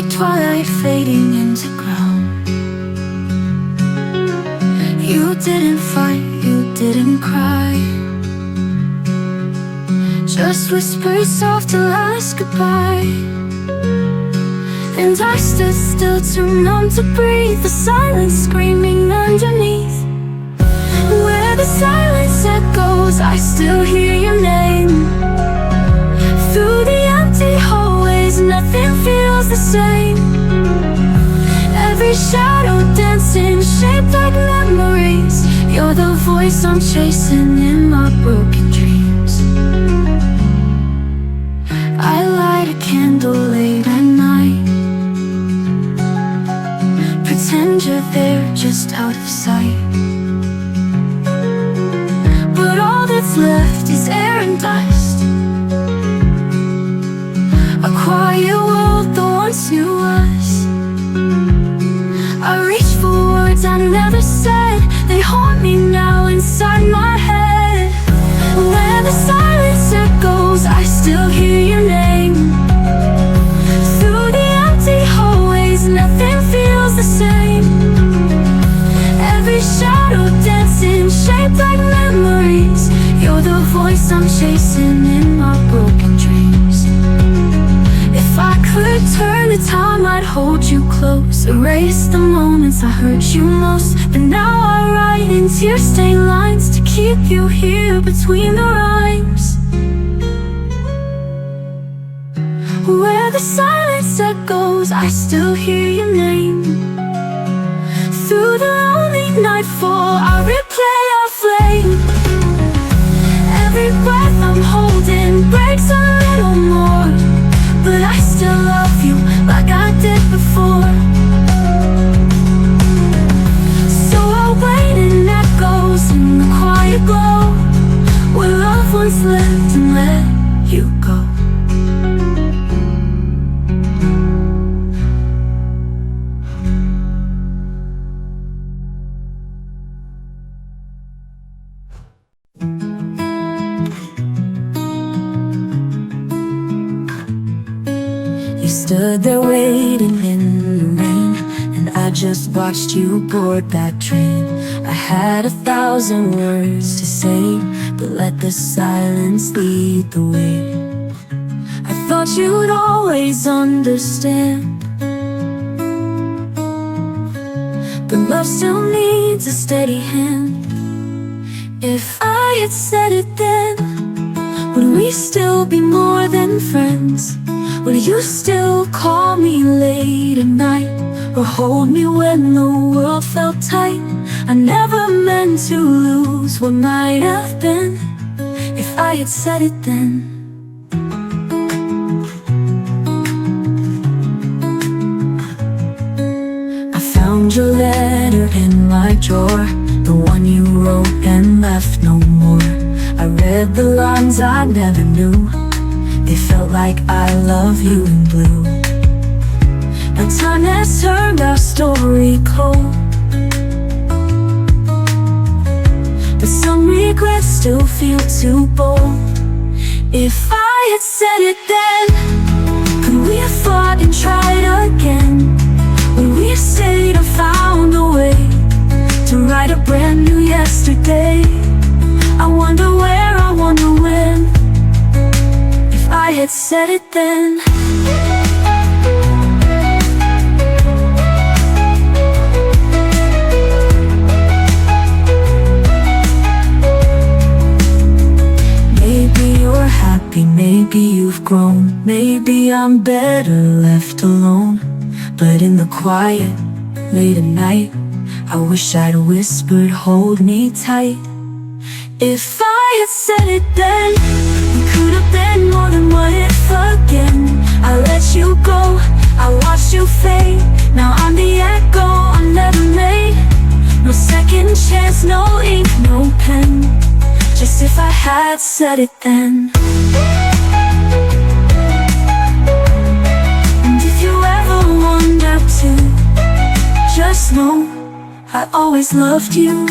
like twilight fading into ground. You didn't fight, you didn't cry, just whispered soft to last goodbye. And I stood still, too numb to breathe, the silence screaming underneath. Where the silence echoes, I still hear your name. Through the empty hallways, nothing feels the same. Every shadow dancing, shaped like memories. You're the voice I'm chasing in my broken dreams. I light a candle late at night, pretend you're there just out of sight. But all that's left is air and dust, a quiet world that once knew us. I reach for words I never said, they haunt me now inside my head. Where the silence echoes, I still hear your name. Through the empty hallways, nothing feels the same. Every shadow dancing, shaped like memories. You're the voice I'm chasing in my broken dreams. If I could turn the time, I'd hold you close, erase the moments I hurt you most. But now I write in tear-stained lines to keep you here between the rhymes. Where the silence echoes, I still hear your name. Through the lonely nightfall, I replay our flame. Every breath I'm holding breaks a little more, but I still love you like I did before. So I'll wait in echoes in the quiet glow, where love once lived and let you go. Stood there waiting in the rain, and I just watched you board that train. I had 1,000 words to say, but let the silence lead the way. I thought you'd always understand, but love still needs a steady hand. If I had said it then, would we still be more than friends? Would you still call me late at night, or hold me when the world felt tight? I never meant to lose what might have been, if I had said it then. I found your letter in my drawer, the one you wrote and left no more. I read the lines I never knew, they felt like I love you in blue. Now time has turned our story cold, but some regrets still feel too bold. If I had said it then, could we have fought and tried again? Would we have stayed and found a way to write a brand new yesterday? I wonder where, I wonder when, I had said it then. Maybe you're happy, maybe you've grown, maybe I'm better left alone. But in the quiet, late at night, I wish I'd whispered, hold me tight. If I had said it then, we could have been more than what if again. I let you go, I watched you fade. Now I'm the echo I never made. No second chance, no ink, no pen, just if I had said it then. And if you ever wonder to, just know I always loved you.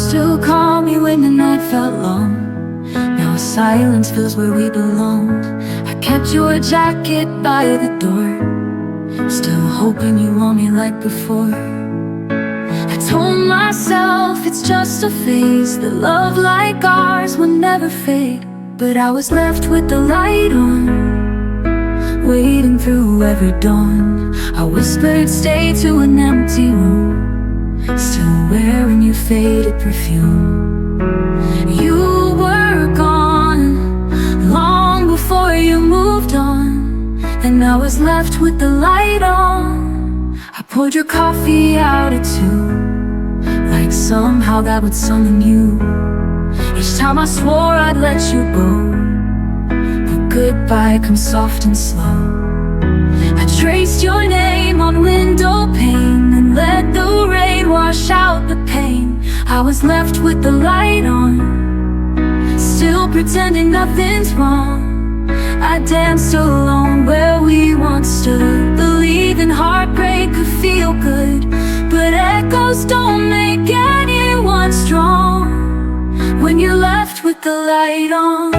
still call me when the night felt long. Now silence feels where we belong. I kept your jacket by the door, still hoping you want me like before. I told myself it's just a phase, that love like ours will never fade. But I was left with the light on, waiting through every dawn. I whispered stay to an empty room, still wearing your faded perfume. You were gone long before you moved on, and I was left with the light on. I poured your coffee out at 2, like somehow that would summon you. Each time I swore I'd let you go, but goodbye comes soft and slow. I traced your name on window pane and let the rain wash out the pain. I was left with the light on, still pretending nothing's wrong. I danced alone where we once stood, believing heartbreak could feel good. But echoes don't make anyone strong when you're left with the light on.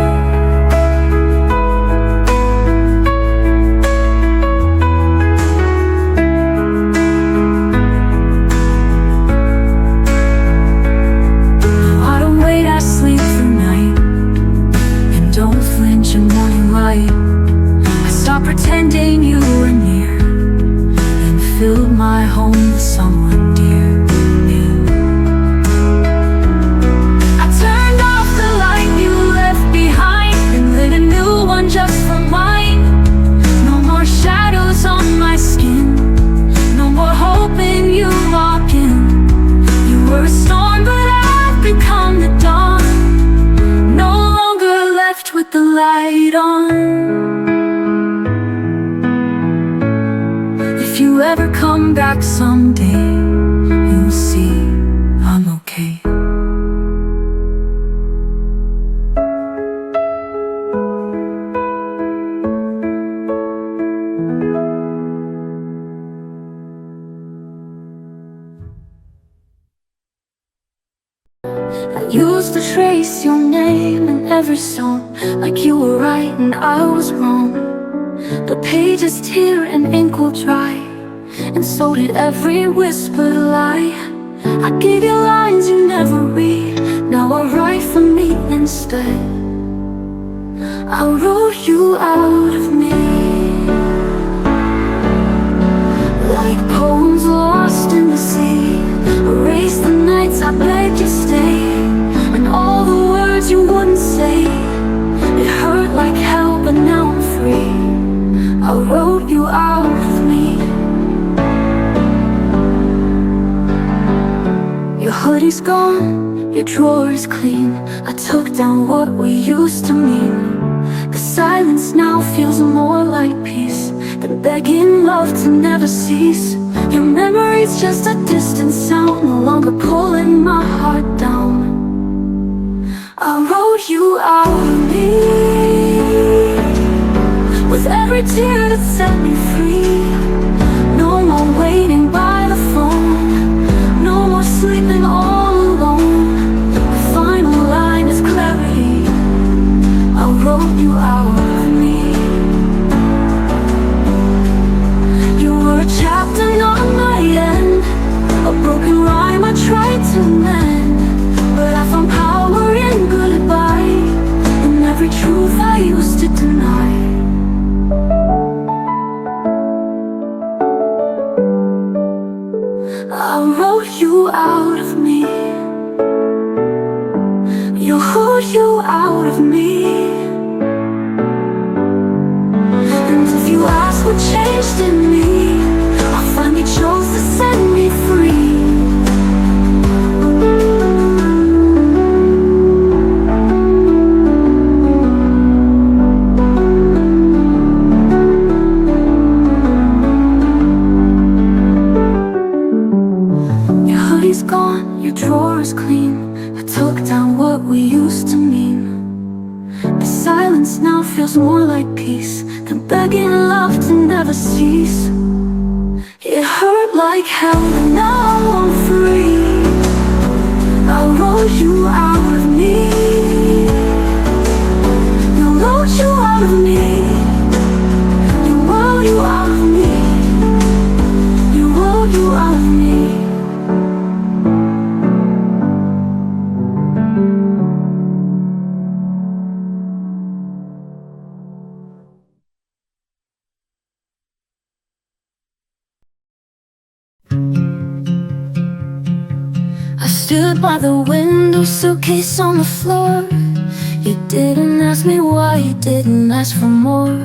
I don't wait, I sleep through night, and don't flinch in morning light. I stopped pretending you were near, and filled my home with someone dear. Just for mine. No more shadows on my skin, no more hoping you walk in. You were a storm, but I've become the dawn, no longer left with the light on. If you ever come back someday, you'll see I'm okay. I used to trace your name in every song, like you were right and I was wrong. But pages tear and ink will dry, and so did every whispered lie. I gave you lines you never read, now I write for me instead. I wrote you out of me, like poems lost in the sea. Erase the nights I begged you stay, and all the words you wouldn't say. It hurt like hell, but now I'm free. I wrote you out of me. Your hoodie's gone, your drawer is clean. I took down what we used to mean. The silence now feels more like peace than begging love to never cease. Your memory's just a distant sound, no longer pulling my heart down. I wrote you out of me, with every tear that set me free. No more waiting by the phone, no more sleeping all alone. The final line is clarity. I wrote you out of me. You were a chapter, not my end, a broken rhyme I tried to mend. But I found power in goodbye, in every truth I used to deny. I wrote you out of me. You wrote you out of me. And if you ask what changed in me, I finally chose to set me free. Gone, your drawer is clean. I took down what we used to mean. The silence now feels more like peace than begging love to never cease. It hurt like hell, but now I'm free. I wrote I stood by the window, suitcase on the floor. You didn't ask me why, you didn't ask for more.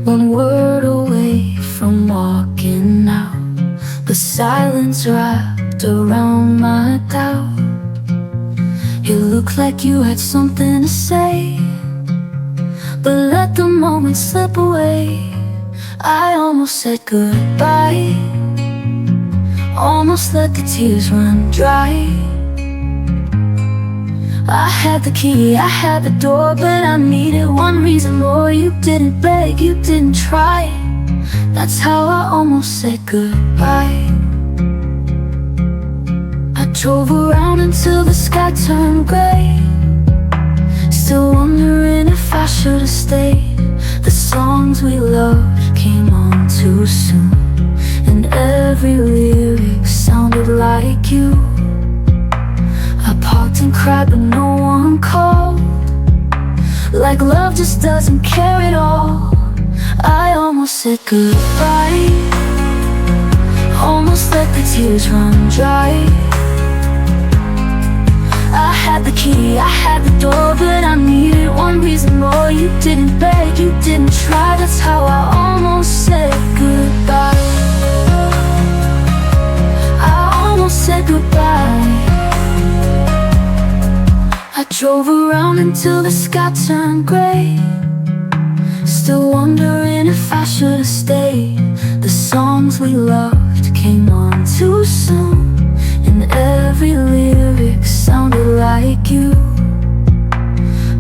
One word away from walking out, but silence wrapped around my doubt. You looked like you had something to say, but let the moment slip away. I almost said goodbye, almost let the tears run dry. I had the key, I had the door, but I needed one reason more. You didn't beg, you didn't try. That's how I almost said goodbye. I drove around until the sky turned gray, still wondering if I should have stayed. The songs we loved came on too soon, and every lyric sounded like you. I parked and cried but no one called, like love just doesn't care at all. I almost said goodbye, almost let the tears run dry. I had the key, I had the door, but I needed one reason more. You didn't beg, you didn't try. That's how I almost said goodbye. I almost said goodbye. I drove around until the sky turned gray, still wondering if I should have stayed. The songs we loved came on too soon, and every lyric sounded like you.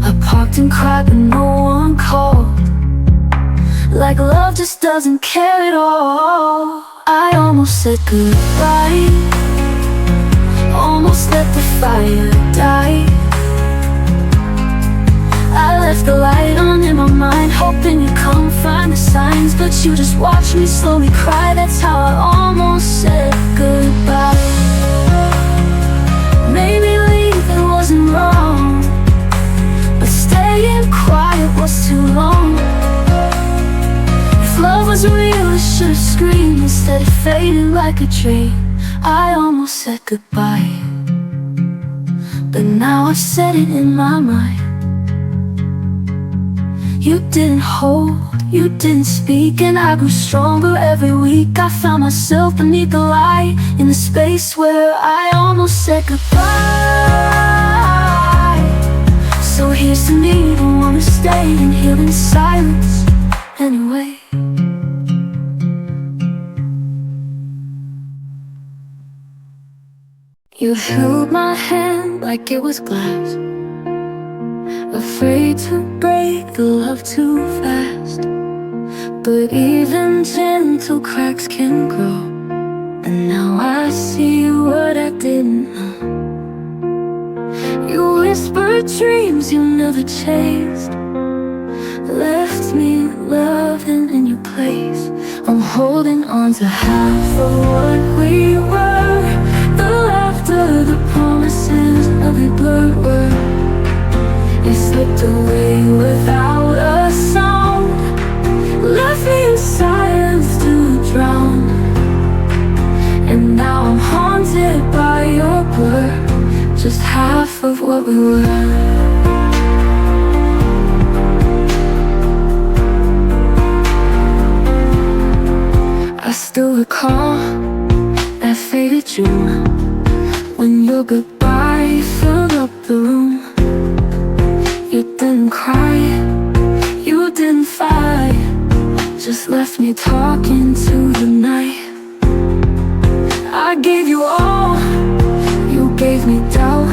I parked and cried but no one called, like love just doesn't care at all. I almost said goodbye, almost let the fire die. I left the light on in my mind, hoping you'd come find the signs, but you just watched me slowly cry. That's how I almost said goodbye. Maybe leaving wasn't wrong, but staying quiet was too long. If love was real, it should've screamed. Instead it faded like a dream. I almost said goodbye, but now I've said it in my mind. You didn't hold, you didn't speak, and I grew stronger every week. I found myself beneath the light, in the space where I almost said goodbye. So here's to me, the one who stayed and healed in silence anyway. You held my hand like it was glass, afraid to break the love too fast. But even gentle cracks can grow, and now I see what I didn't know. You whispered dreams you never chased, left me loving in your place. I'm holding on to half of what we were, the laughter, the promises of a blurred word. You slipped away without a sound, left me in silence to drown. And now I'm haunted by your blur, just half of what we were. I still recall that faded June, when your goodbye filled up the room. You didn't cry, you didn't fight, just left me talking to the night. I gave you all, you gave me doubt.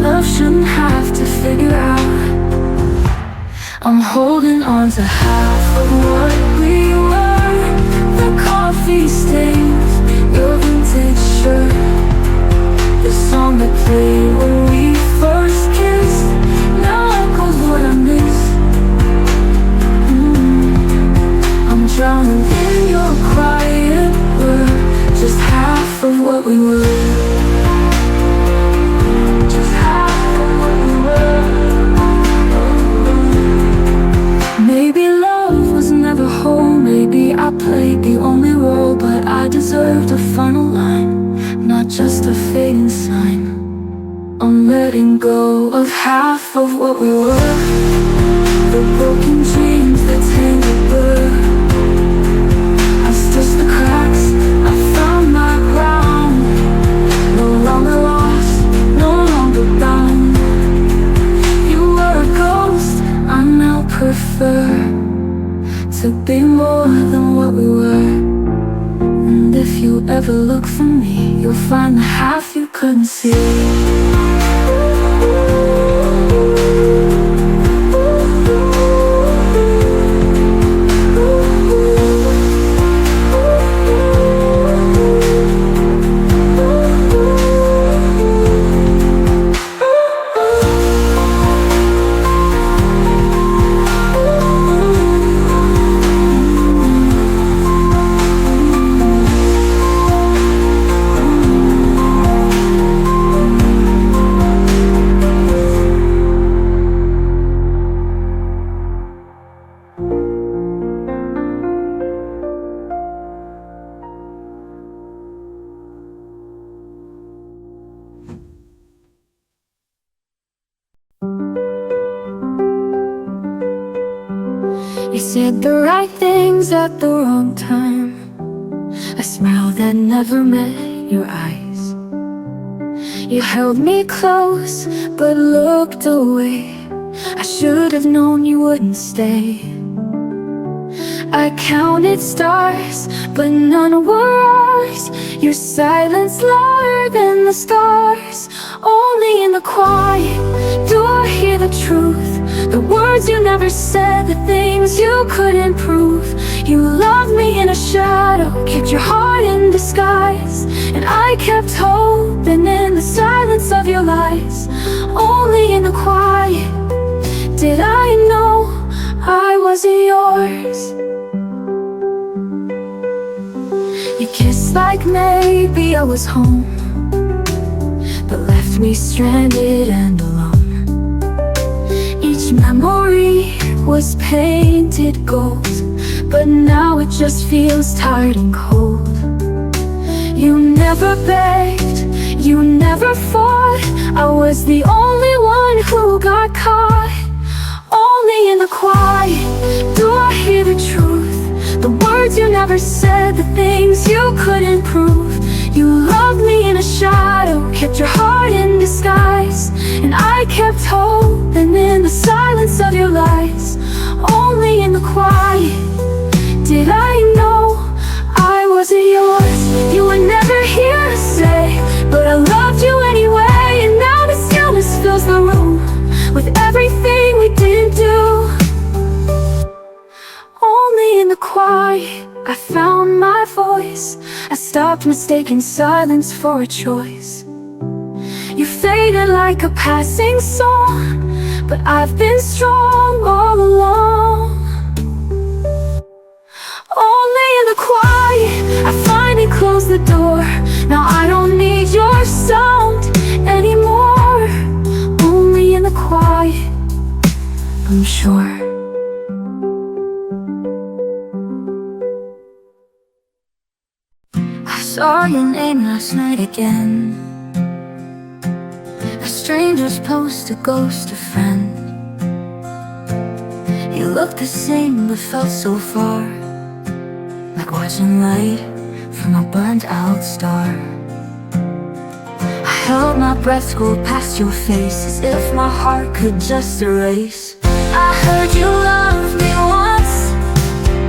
Love shouldn't have to figure out. I'm holding on to half of what we were, the coffee stains, your vintage shirt, the song that played when we first kissed. Now echoes what I miss. I'm drowning in your quiet word, just half of what we were. Just half of what we were. Maybe love sign. I'm letting go of half of what we were, the broken dreams that tangled blur. I've stitched the cracks, I found my ground. No longer lost, no longer bound. You were a ghost, I now prefer to be more than what we were. And if you ever look for me, you'll find the half you couldn't see. You said the right things at the wrong time, a smile that never met your eyes. You held me close but looked away. I should have known you wouldn't stay. I counted stars but none were ours. Your silence louder than the stars. Only in the quiet do I hear the truth, the words you never said, the things you couldn't prove. You loved me in a shadow, kept your heart in disguise, and I kept hoping in the silence of your lies. Only in the quiet did I know I wasn't yours. You kissed like maybe I was home, but left me stranded and alone. Each memory was painted gold, but now it just feels tired and cold. You never begged, you never fought. I was the only one who got caught. Only in the quiet do I hear the truth, the words you never said, the things you couldn't prove. You loved me in a shadow, kept your heart in disguise, and I kept hoping in the silence of your lies. Only in the quiet did I know I wasn't yours. You were never here to say, but I loved you anyway. And now the stillness fills the room with everything we didn't do. Only in the quiet I found my voice. I stopped mistaking silence for a choice. You faded like a passing song, but I've been strong all along. Only in the quiet I finally closed the door. Now I don't need your sound anymore. Only in the quiet I'm sure. I saw your name last night again. A stranger's post, a ghost, a friend. You looked the same but felt so far, like watching light from a burnt out star. I held my breath, scrolled past your face, as if my heart could just erase. I heard you loved me once,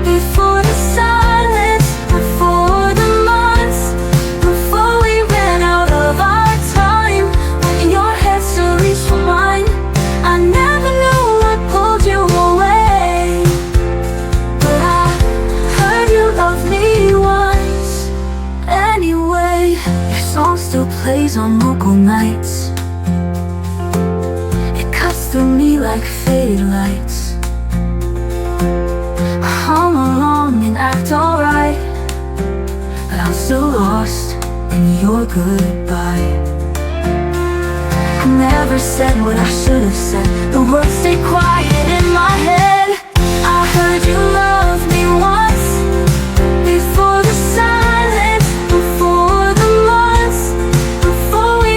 before the silence, before the months, before we ran out of our time. When your head still reached for mine, I never knew what pulled you away. But I heard you loved me once anyway. Your song still plays on local nights. It cuts through me like faded lights. I hum along and act alright, but I'm still lost in your goodbye. I never said what I should have said. The words stay quiet in my head. I heard you loved me once, before the silence, before the months, before we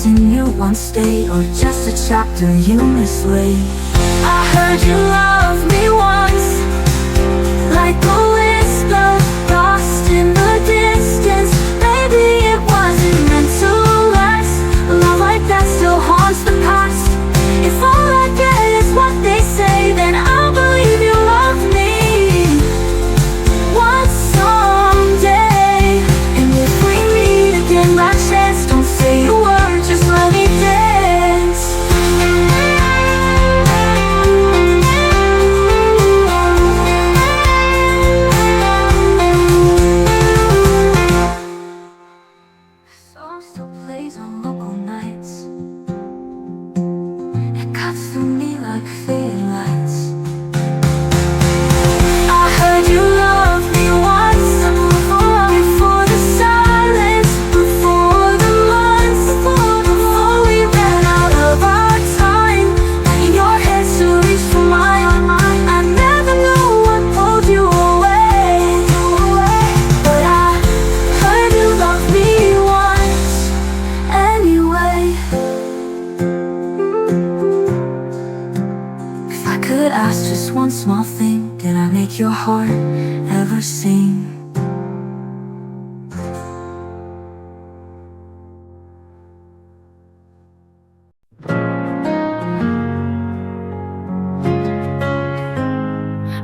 missing you one state, or just a chapter you mislaid. I heard you love me once, like a whisper lost in the distance. Maybe it wasn't meant to last. A love like that still haunts the past. If all I get is what they say, then I'll believe you love me once someday. And if we meet again by chance, don't say a word, just let me dance. Song still plays on local nights. It cuts through me like faded lights. I heard you love me once, before the silence, before the months, before we ran out of our time. In your head still reached for mine. I never knew what pulled you away, but I heard you love me once anyway. If I could ask just one small thing, can I make your heart ever sing?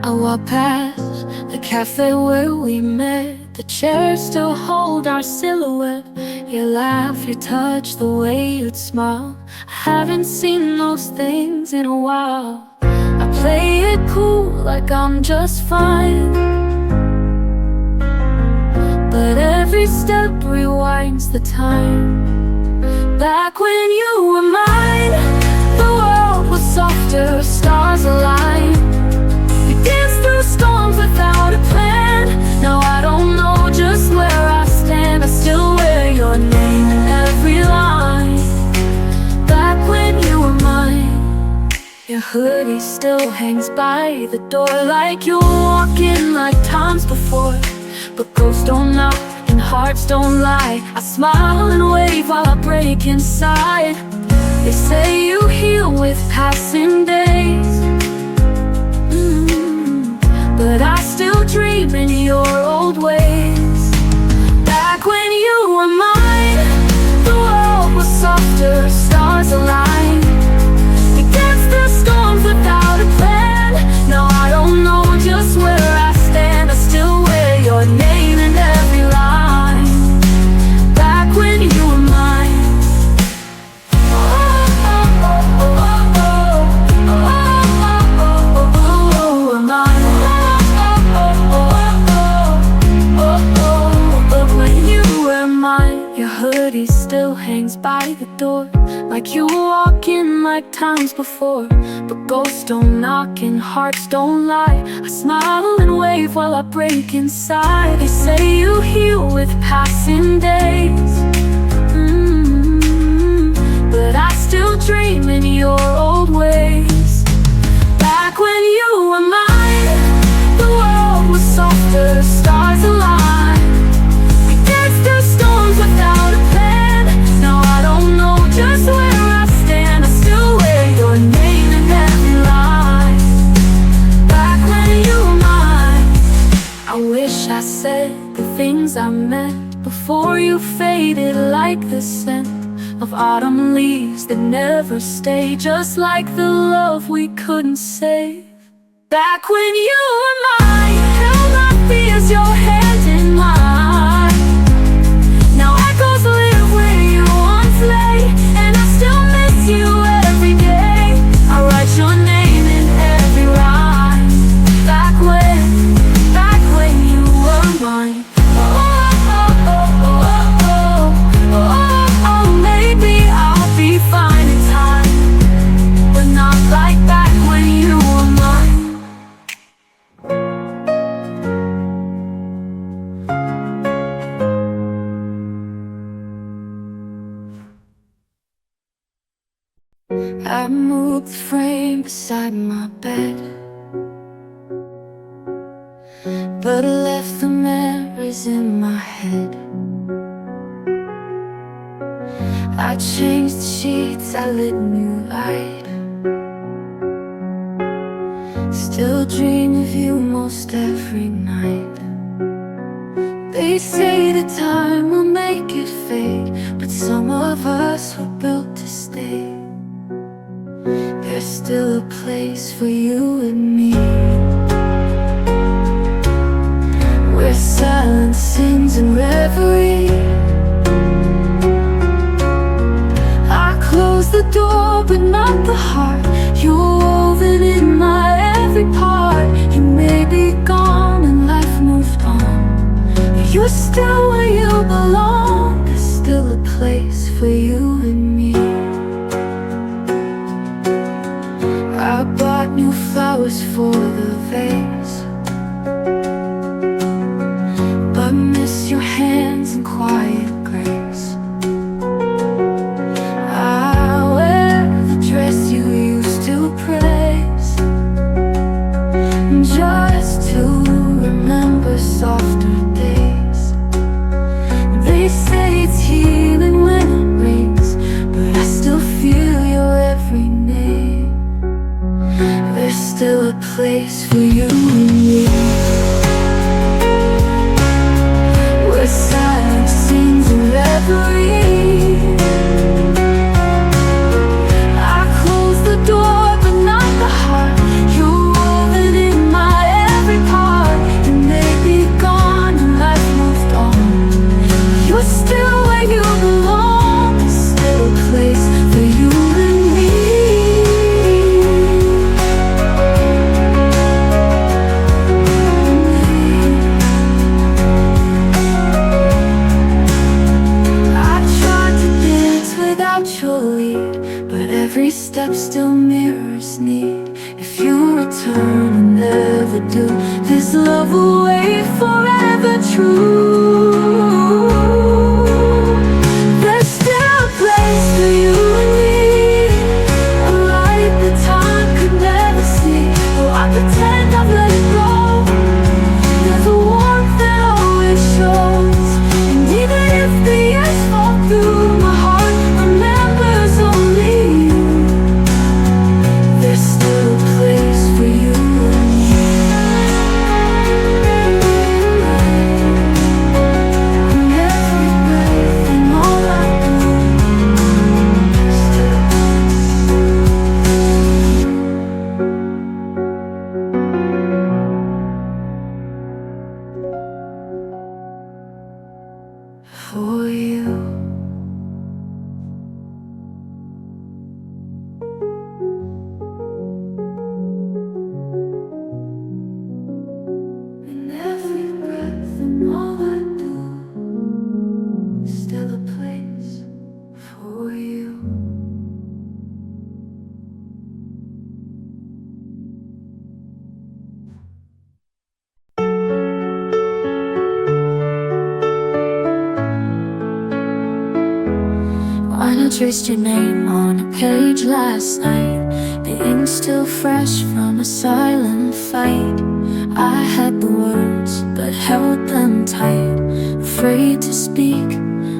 I walk past the cafe where we met. The chairs still hold our silhouette. Your laugh, your touch, the way you'd smile. I haven't seen those things in a while. I play it cool like I'm just fine, but every step rewinds the time. Back when you were mine, the world was softer, stars aligned. We danced through storms without a plan. Now I don't know just where I stand. I still wear your name in every line. Back when you were mine, your hoodie still hangs by the door, like you're walking like times before. But ghosts don't knock and hearts don't lie. I smile and wave while I break inside. They say you heal with passing days, but I still dream in your old ways. Back when you were mine, the world was softer, stars aligned. We danced through storms without a plan. Now I don't know just where I stand. I still wear your name in every line. Back when you were mine. Hoodie still hangs by the door, like you walk in like times before. But ghosts don't knock and hearts don't lie. I smile and wave while I break inside. They say you heal with passing days, but I still dream in your old ways. Back when you were mine, the world was softer, stars aligned. We danced through storms without a plan. Now I don't know just where I stand. I still wear your name in every line. Back when you were mine. I wish I said the things I meant before you faded, like the scent of autumn leaves that never stay, just like the love we couldn't save. Back when you were mine, held my fears, your hand in mine. Now echoes live where you once lay, and I still miss you every day. I write your name in every rhyme. Back when you were mine. Maybe I'll be fine in time, but not like back when you were mine. I moved the frame beside my bed, but I left the memories in my head. I changed the sheets, I lit a new light. Still dream of you most every night. They say that time will make it fade, but some of us were built to stay. There's still a place for you and me, where silence sings in reverie. I close the door but not the heart. You're woven in my every part. You may be gone and life moved on, you're still where you belong. There's still a place for you and me. I bought new flowers for the vase, but miss your hands in quiet grace. I wear the dress you used to praise, just to remember softer days. They say it's healing when it rains, but I still feel your every name. There's still a place for you and me, where silence sings in reverie. I close the door but not the heart. You're woven in my every part. You may be gone and life moved on, you're still where you belong. There's still a place for you and me. I tried to dance without your lead, but every step still mirrors need. If you return and never do, this love will wait forever true. There's still a place for you and me, a light that time could never see. Though I pretend I've let it go, there's a warmth that always shows. And even if the years fall through, my heart remembers only you. There's still a place for you and me. And every breath and all I do, still for you. In every breath and all I do, still a place for you. When I traced your name on a page last night, the ink still fresh from a silent fight. I had the words but held them tight, afraid to speak,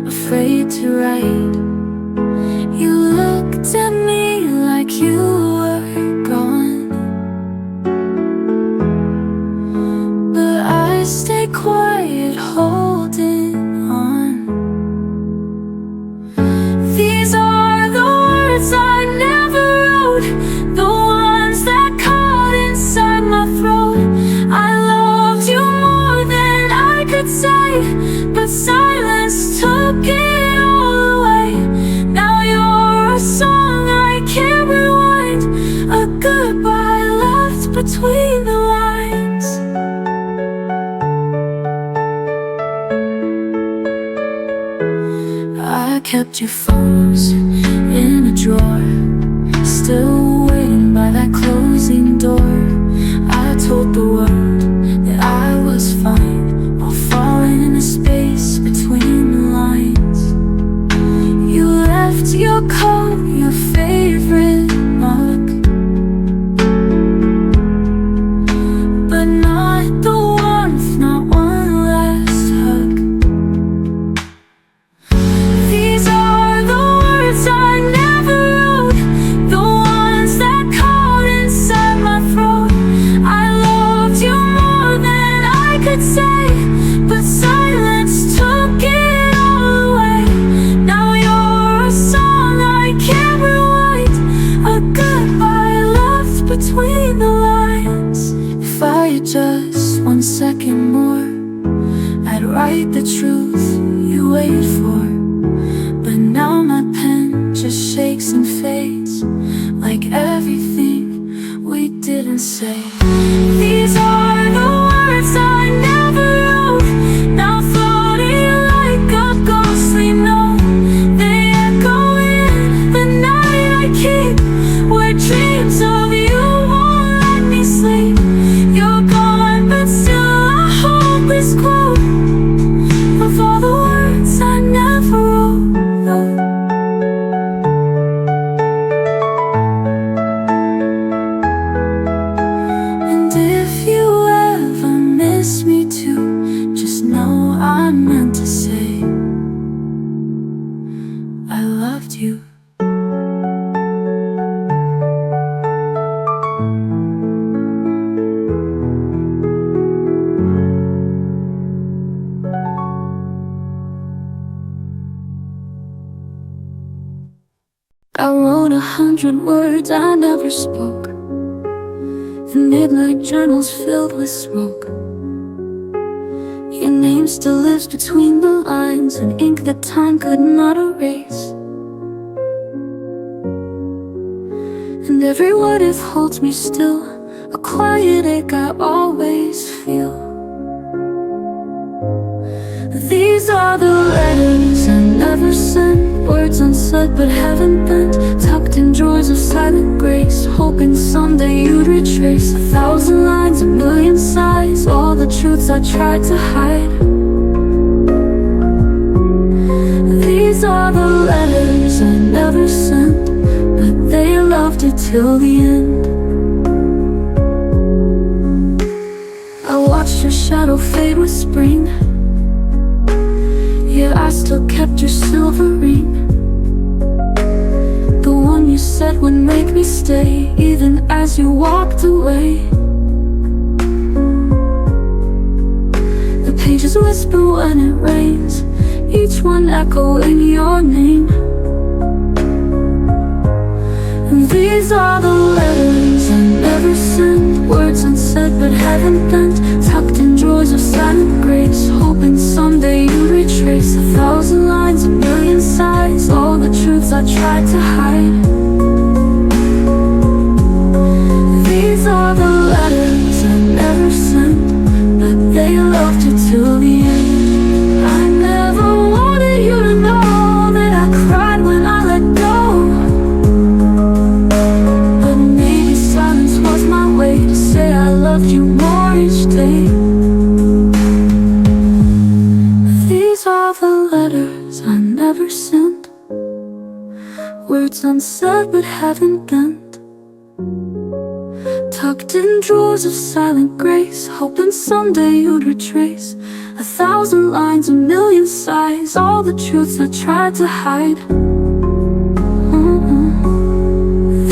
afraid to write. You looked at me like you were gone, but I stayed quiet, holding on. These are the words I never wrote, the ones that caught inside my throat. I loved you more than I could say, but silence took it all away. Now you're a song I can't rewind, a goodbye left between the lines. I kept your photos in a drawer, still waiting by that closing door. I told the world that I was fine, while falling into space between the lines. You left your coat, your favorite mug, but not the warmth, not one last hug. These are the just 1 second more, I'd write the truth you waited for. But now my pen just shakes and fades, like everything we didn't say. These are the words I never wrote, now floating like a ghostly note. They echo in the night I keep, where dreams of you won't let me sleep. You're gone, but still I hold this quote of all the words I never wrote. And if you ever miss me too, just know I meant to say I loved you. I wrote 100 words I never spoke, the midnight journals filled with smoke. Your name still lives between the lines, an ink that time could not erase. And every what if holds me still, a quiet ache I always feel. These are the letters I never sent, words unsaid but haven't bent, tucked in drawers of silent grace, hoping someday you'd retrace 1,000 lines, 1,000,000 sighs, all the truths I tried to hide. These are the letters I never sent, but they loved you till the end. I watched your shadow fade with spring, yeah, I still kept your silver ring, the one you said would make me stay, even as you walked away. The pages whisper when it rains, each one echoing your name. And these are the letters I never sent, words unsaid but haven't bent, tucked in drawers of silent grace, hoping someday you'd retrace 1,000 lines, 1,000,000 sighs, all the truths I tried to hide. These are the letters I never sent, but they loved you till the end. I never wanted you to know that I cried when I let go, but maybe silence was my way to say I loved you more each day. These are the letters I never sent, words unsaid but haven't bent, tucked in drawers of silent grace, hoping someday you'd retrace 1,000 lines, 1,000,000 sighs, all the truths I tried to hide.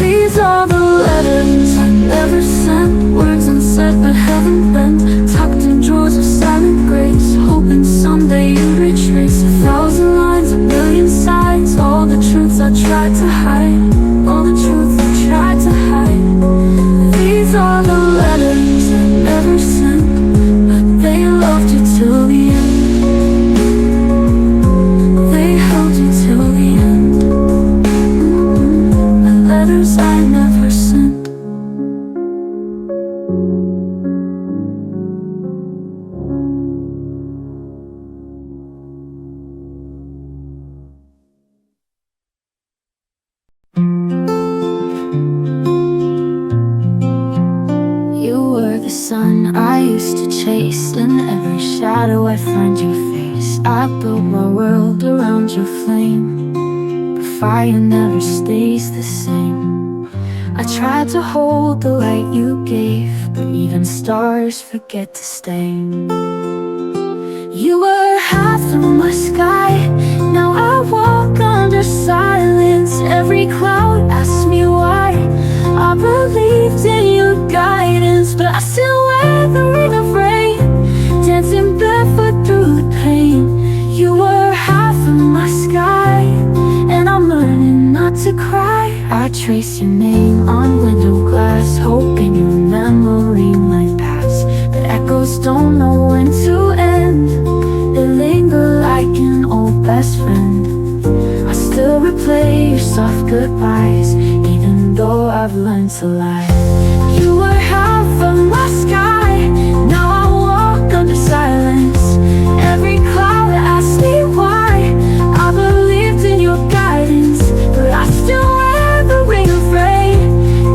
These are the letters I never sent, words unsaid but haven't bent, tucked in drawers of silent grace, hoping someday you'd retrace 1,000 lines, 1,000,000 sighs, all the truths I tried to hide, all the truths I tried to hide. These are the letters I never sent, but they loved you till the end. They held you till the end. The letters I never sent. Sun I used to chase, in every shadow I find your face. I built my world around your flame, but fire never stays the same. I tried to hold the light you gave, but even stars forget to stay. You were half of my sky, now I walk under silence. Every cloud asks me why. I believed in your guidance, but I still wear the ring of rain, dancing barefoot through the pain. You were half of my sky, and I'm learning not to cry. I trace your name on window glass, hoping your memory might pass, echoes don't know when to end. They linger like an old best friend. I still replay your soft goodbyes, even though I've learned to lie. You were half of my sky, now I walk under silence. Every cloud asks me why. I believed in your guidance, but I still wear the ring of rain,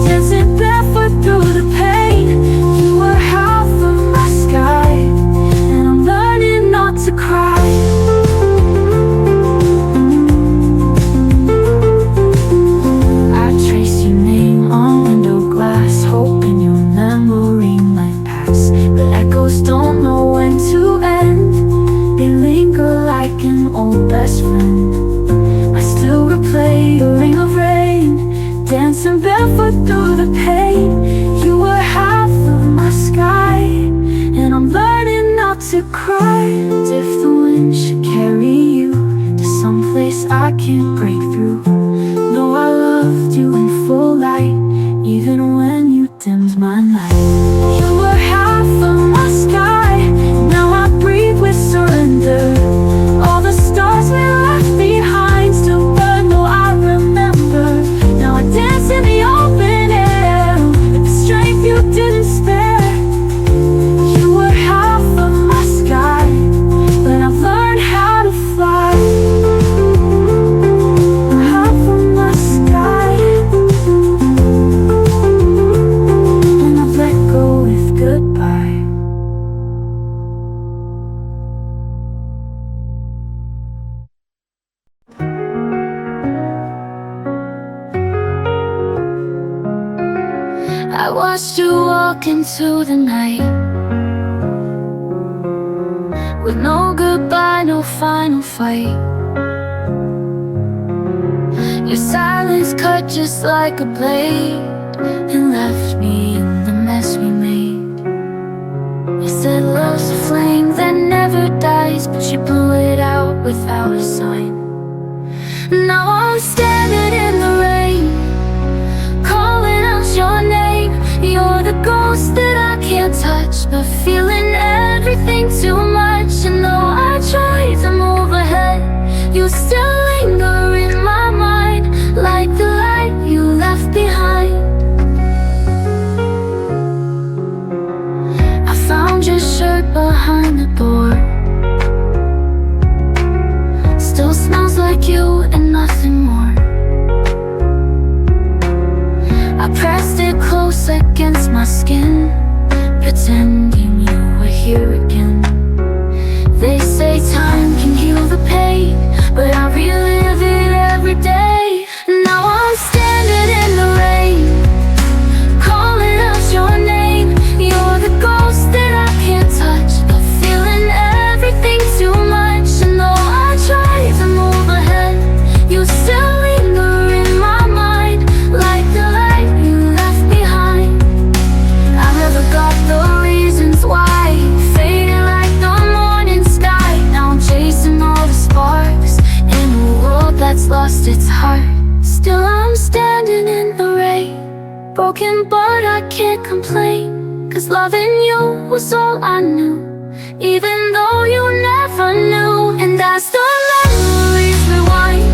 dancing barefoot through the pain. You were half of my sky, and I'm learning not to cry. I trace your name on window glass, hoping your memory might pass, but echoes don't know when to end. They linger like an old best friend. I still replay the ring of rain, dancing barefoot through the pain. You were half of my sky, and I'm learning not to cry. And if the wind should carry you to someplace I can't break through, know I loved you in full light, even when you dimmed my light. You were half of my sky, now I breathe with surrender. All the stars we left behind still burn, though I remember. Now I dance in the open air with the strength you didn't spare. You were half of my sky, but I've learned how to fly. Half of my sky, and I've let go with goodbye. I watched you walk into the night, with no goodbye, no final fight. Your silence cut just like a blade, and left me in the mess we made. You said love's a flame that never dies, but you blew it out without a sign. Now I'm standing in the rain, calling out your name. You're the ghost that I can't touch, but feeling everything too much. And though I try to move ahead, you still linger in my mind, like the light you left behind. I found your shirt behind the door, still smells like you and nothing more. I pressed it close against my skin, pretending you were here again. They say time can heal the pain, but I relive it every day. Now I'm standing in the rain, calling out your name. You're the ghost that I can't touch, but feeling everything too much. And though I try to move ahead, you still linger in my mind, like the light you left behind. I never got the reasons why, faded like the morning sky. Now I'm chasing all the sparks in a world that's lost its heart. Still I'm standing in the rain, broken but I can't complain, 'cause loving you was all I knew, even though you never knew. And as the memories rewind,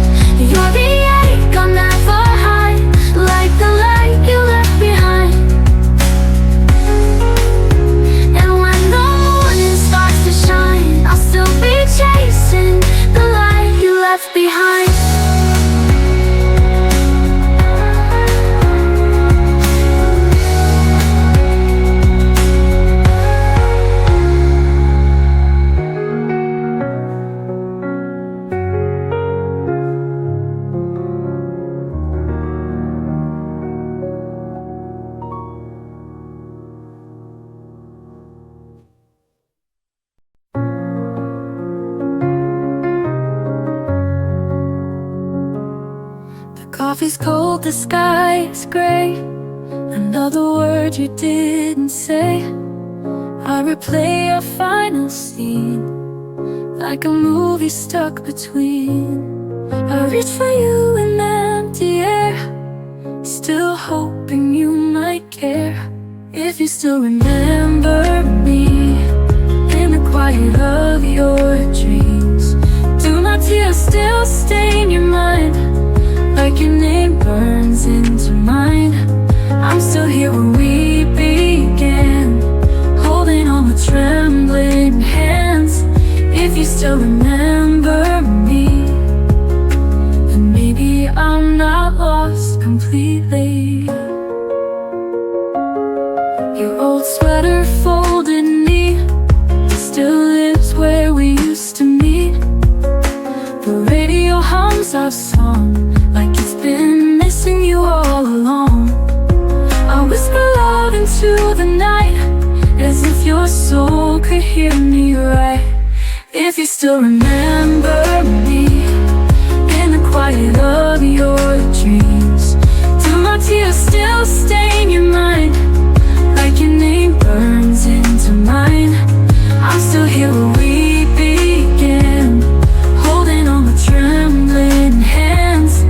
you're the ache I'll never hide, like the light you left behind. And when the morning starts to shine, I'll still be chasing the light you left behind. Coffee's cold, the sky is gray. Another word you didn't say. I replay our final scene, like a movie stuck between. I reach for you in empty air, still hoping you might care. If you still remember me, quiet of your dreams. Do my tears still stain your mind, like your name burns into mine? I'm still here where we began, holding on with trembling hands. If you still remember me, then maybe I'm not lost completely. Your old sweater folded neat still lives where we used to meet. The radio hums our song like it's been missing you all along. I whisper love into the night, as if your soul could hear me right. If you still remember me, in the quiet of your dreams, do my tears still stain your mind, like your name burns into mine? I'm still here where we began, holding on with trembling hands.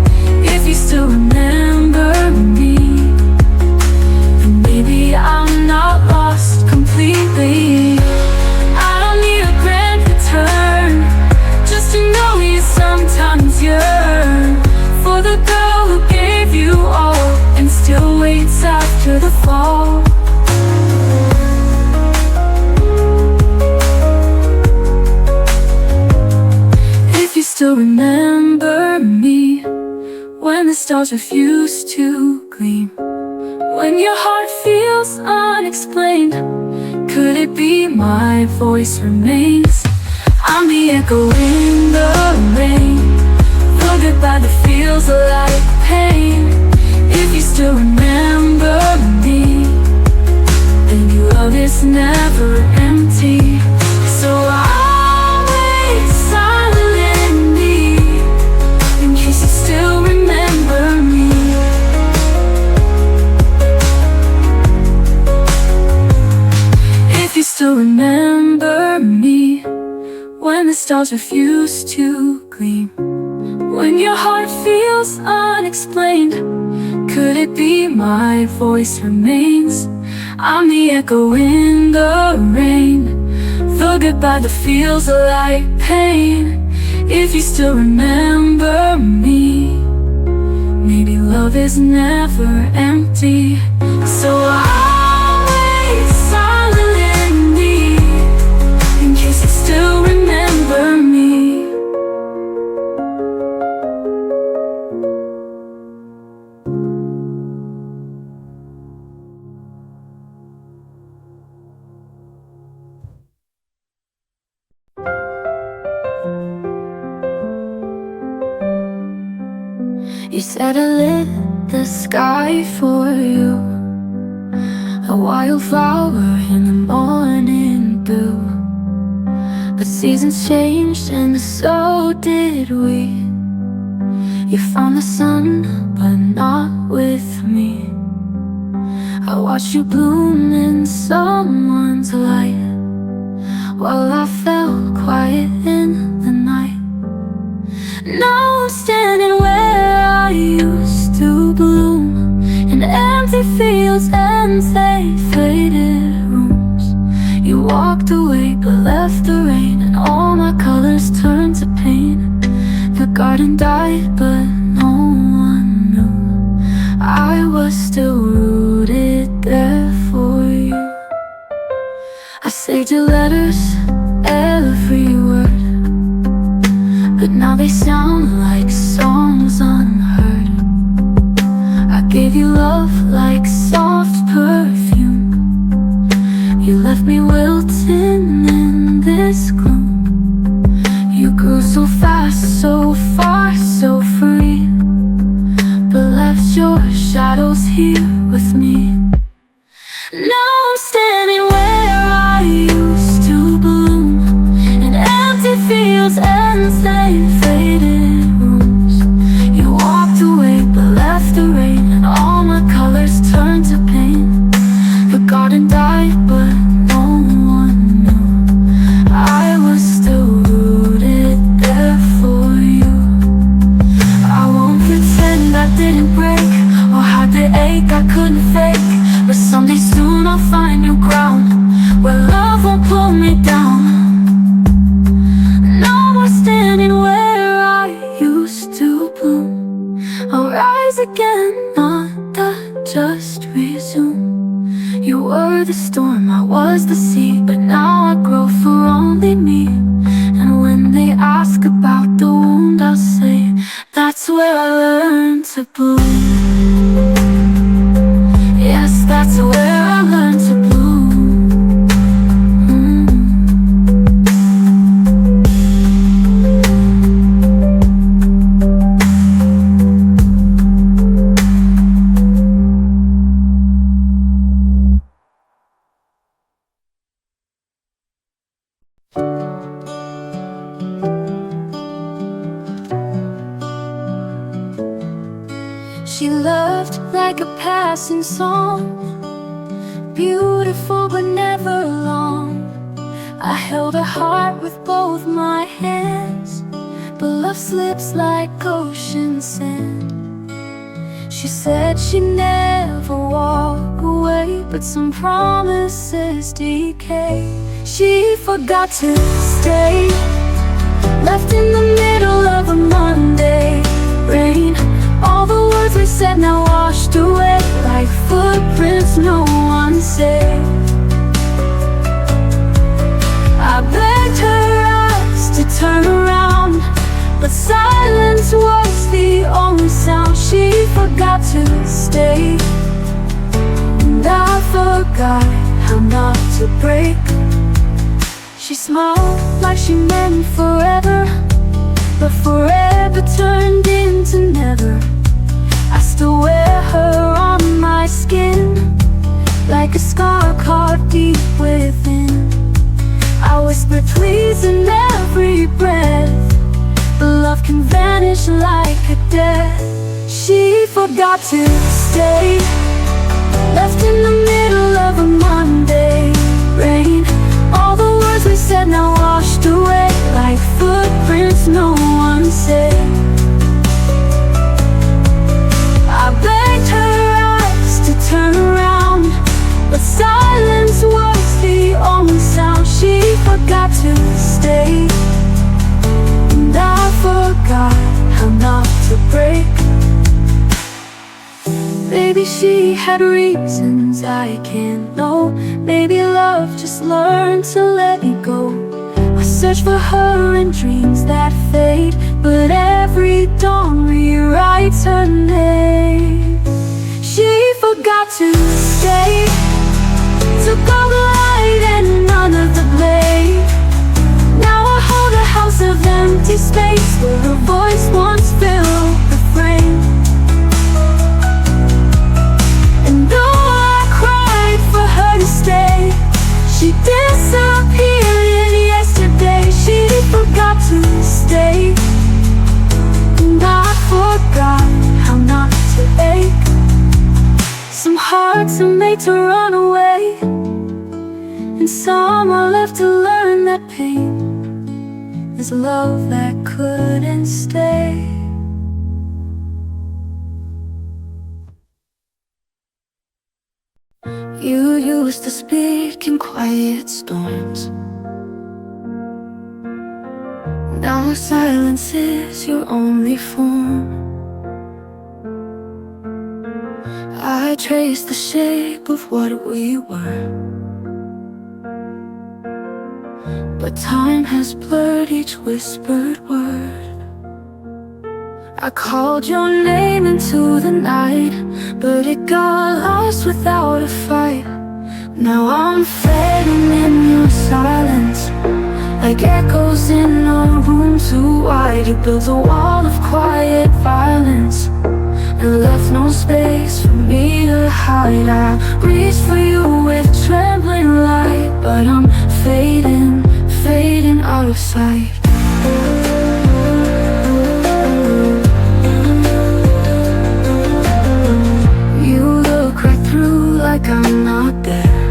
If you still remember me, then maybe I'm not lost completely. I don't need a grand return, just to know you sometimes yearn for the girl who gave you all and still waits after the fall. If you still remember me, when the stars refuse to gleam, when your heart feels unexplained, could it be my voice remains? I'm the echo in the rain, the goodbye that feels like pain. If you still remember me, then your love is never empty. So I'll wait silently, in case you still remember me. If you still remember me, when the stars refuse to gleam, when your heart feels unexplained, could it be my voice remains? I'm the echo in the rain, the goodbye that feels like pain. If you still remember me, maybe love is never empty. So I'll wait silently, in case you still remember me. You said I lit the sky for you, a wildflower in the morning dew. But seasons changed and so did we. You found the sun, but not with me. I watched you bloom in someone's light, while I fell quiet in the night. Now I'm standing where I used to bloom, in empty fields and they faded rooms. You walked away but left the rain, and all my colors turned to pain. The garden died but no one knew I was still rooted there for you. I saved your letters, every word, but now they sound like songs unheard. I gave you love like soft perfume. You left me wilting in this gloom. You grew so fast, so far, so free, but left your shadows here with me. Now I'm standing where I used to bloom, in empty fields and they faded rooms. You walked away but left the rain, and all my colors turned to pain. The garden died but no one knew I was still rooted there for you. I won't pretend I didn't break, or hide the ache I couldn't fake. just resume. You were the storm, I was the sea, but now I grow for only me. And when they ask about the wound, I'll say that's where I learned to bloom. Yes, that's where I learned to bloom. She loved like a passing song, beautiful but never long. I held her heart with both my hands, but love slips like ocean sand. She said she'd never walk away, but some promises decay. She forgot to stay, left in the middle of a Monday rain. All the words we said now washed away like footprints no one saved. I begged her eyes to turn around, but silence was the only sound. She forgot to stay, and I forgot how not to break. She smiled like she meant forever, but forever turned into never. I still wear her on my skin, like a scar carved deep within. I whisper please in every breath, but love can vanish like a death. She forgot to stay, left in the middle of a Monday rain. All the words we said now washed away like footprints no one saved. I begged her eyes to turn around, but silence was the only sound. She forgot to stay, and I forgot how not to break. Maybe she had reasons I can't know. Maybe love just learned to let me go. I search for her in dreams that fade, but every dawn rewrites her name. She forgot to stay, took all the light and none of the blame. Now I hold a house of empty space where her voice once filled the frame. And though I cried for her to stay, she disappeared in yesterday. She forgot to stay, and I forgot how not to ache. Some hearts are made to run away, and some are left to learn that pain is love that couldn't stay. You used to speak in quiet storms. Now silence is your only form. I trace the shape of what we were, but time has blurred each whispered word. I called your name into the night, but it got lost without a fight. Now I'm fading in your silence, like echoes in a room too wide. You built a wall of quiet violence and left no space for me to hide. I reached for you with trembling light, but I'm fading, fading out of sight. You look right through like I'm not there,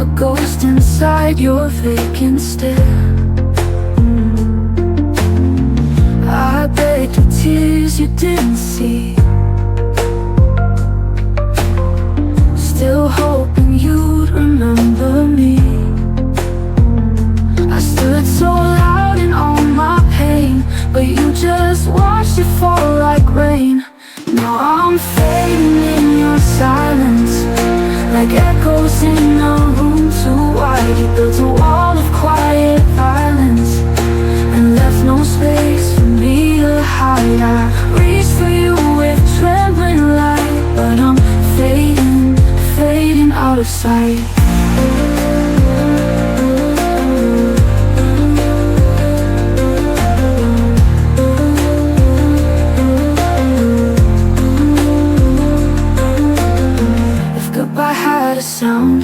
a ghost inside your vacant stare. I begged with tears you didn't see, still hoping you'd remember me. I stood so loud in all my pain, but you just watched it fall like rain. fading in your silence. Like echoes in a room too wide, you built a wall of quiet violence and left no space for me to hide. I reach for you with trembling light, but I'm fading, fading out of sight. Sound,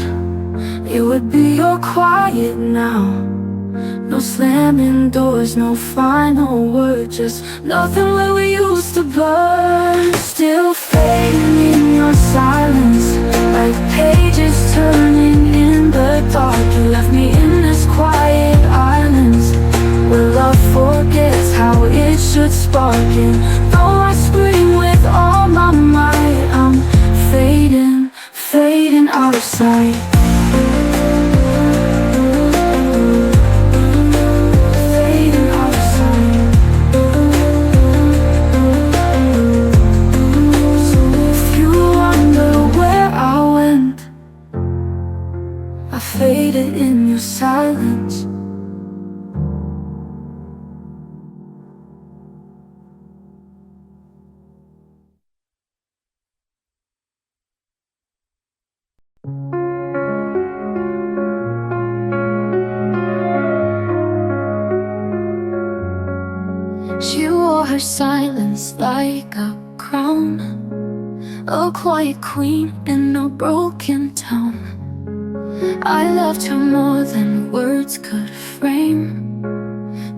it would be your quiet now. No slamming doors, no final word, just nothing where we used to burn. Still fading in your silence, like pages turning in the dark. You left me in this quiet island where love forgets how it should spark. And though I scream with all my might, I'm fading, fading out of sight. Fading out of sight. So if you wonder where I went, I faded in your silence. She wore her silence like a crown, a quiet queen in a broken town. I loved her more than words could frame,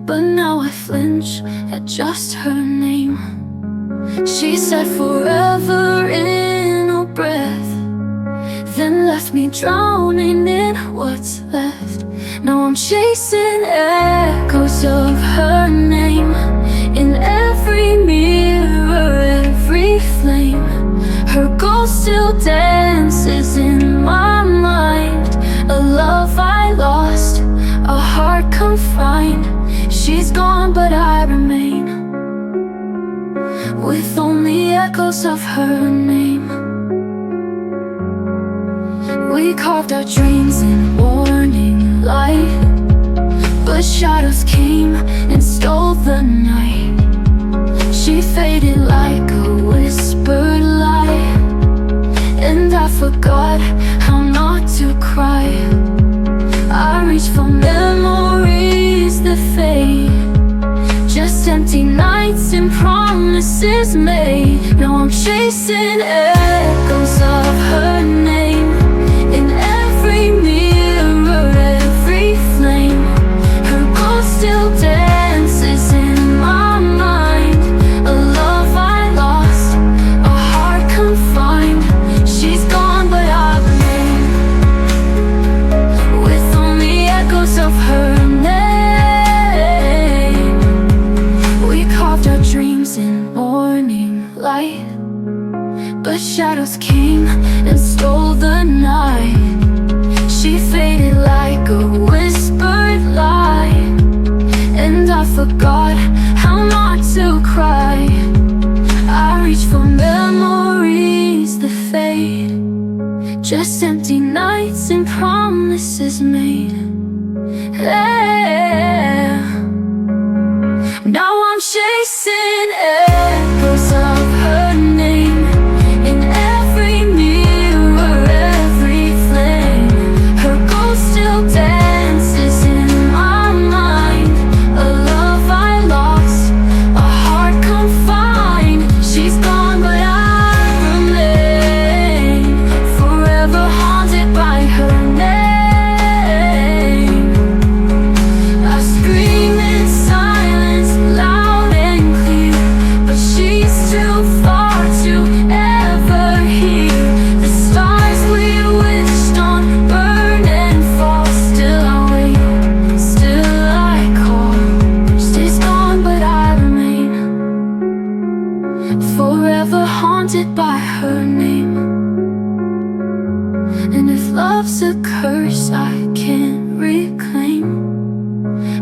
but now I flinch at just her name. She said forever in a breath, then left me drowning in what's left. Now I'm chasing echoes of her name in every mirror, every flame. Her ghost still dances in my mind. A love I lost, a heart confined. She's gone but I remain, with only echoes of her name. We carved our dreams in morning light, but shadows came and stole the night. She faded like a whispered lie, and I forgot how not to cry. I reach for memories that fade, just empty nights and promises made. Now I'm chasing echoes of her name in every mirror, every flame. Her ghost still dances in my mind. A love I lost, a heart confined. She's gone but I remain, with only echoes of her name. We carved our dreams in morning light, but shadows came and stole the night. She faded like a whispered lie, and I forgot how not to cry. I reach for memories that fade, just empty nights and promises made. Yeah. Now I'm chasing echoes of her name in every mirror, every flame. Her ghost still dances in my mind. A love I lost, a heart confined. She's gone but I remain, forever haunted by her name. I scream in silence, loud and clear, but she's too far to ever hear. The stars we wished on burn and fall. Still I wait, still I call. She's gone but I remain, forever haunted by her name. And if love's a curse I can't reclaim,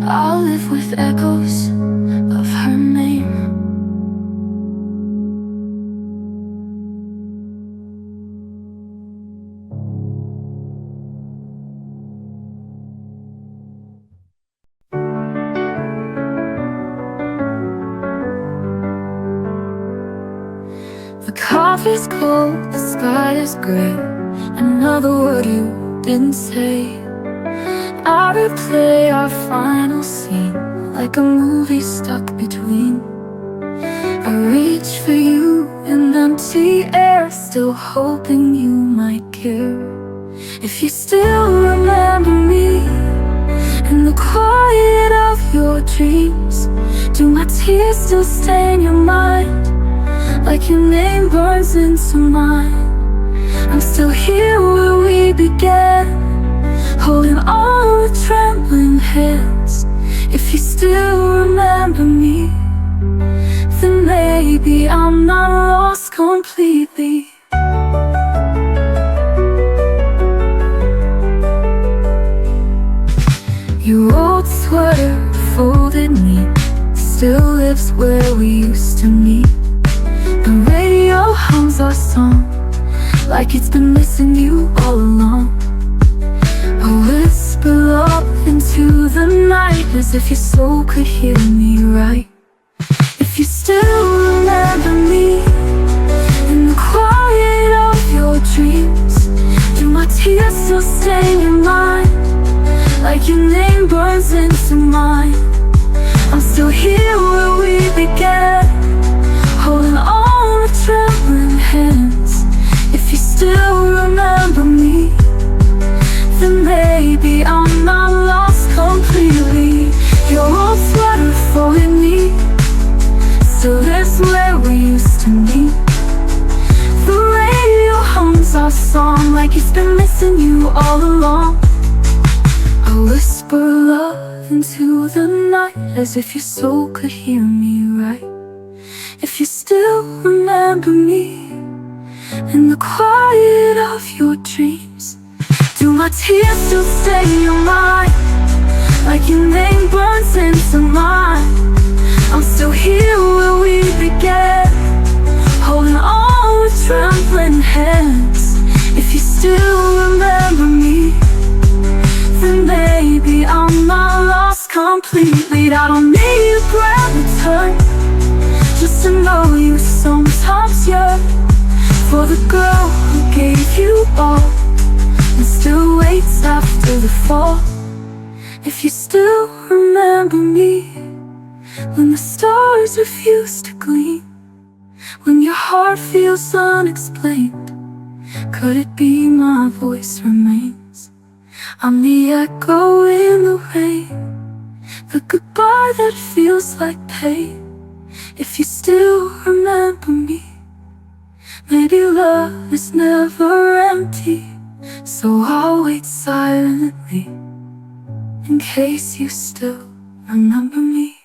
I'll live with echoes of her name. The coffee's cold, the sky is gray. Another word you didn't say. I replay our final scene like a movie stuck between. I reach for you in empty air, still hoping you might care. If you still remember me in the quiet of your dreams, do my tears still stain your mind like your name burns into mine? I'm still here where we began, holding on with trembling hands. If you still remember me, then maybe I'm not lost completely. Your old sweater, folded neat, still lives where we used to meet. The radio hums our song like it's been missing you all along. A whisper up into the night, as if your soul could hear me right. If you still remember me in the quiet of your dreams, do my tears still stain your mind like your name burns into mine? I'm still here where we began, holding on with trembling hands. If you still remember me, then maybe I'm not lost completely. Your old sweater folded neat, still lives where we used to meet. The radio hums our song like it's been missing you all along. I whisper love into the night, as if your soul could hear me right. If you still remember me in the quiet of your dreams, do my tears still stain your mind like your name burns into mine? I'm still here where we began, holding on with trembling hands. If you still remember me, then maybe I'm not lost completely. I don't need a grand return, just to know you sometimes yearn for the girl who gave you all and still waits after the fall. If you still remember me when the stars refuse to gleam, when your heart feels unexplained, could it be my voice remains? I'm the echo in the rain, the goodbye that feels like pain. If you still remember me, maybe love is never empty, so I'll wait silently in case you still remember me.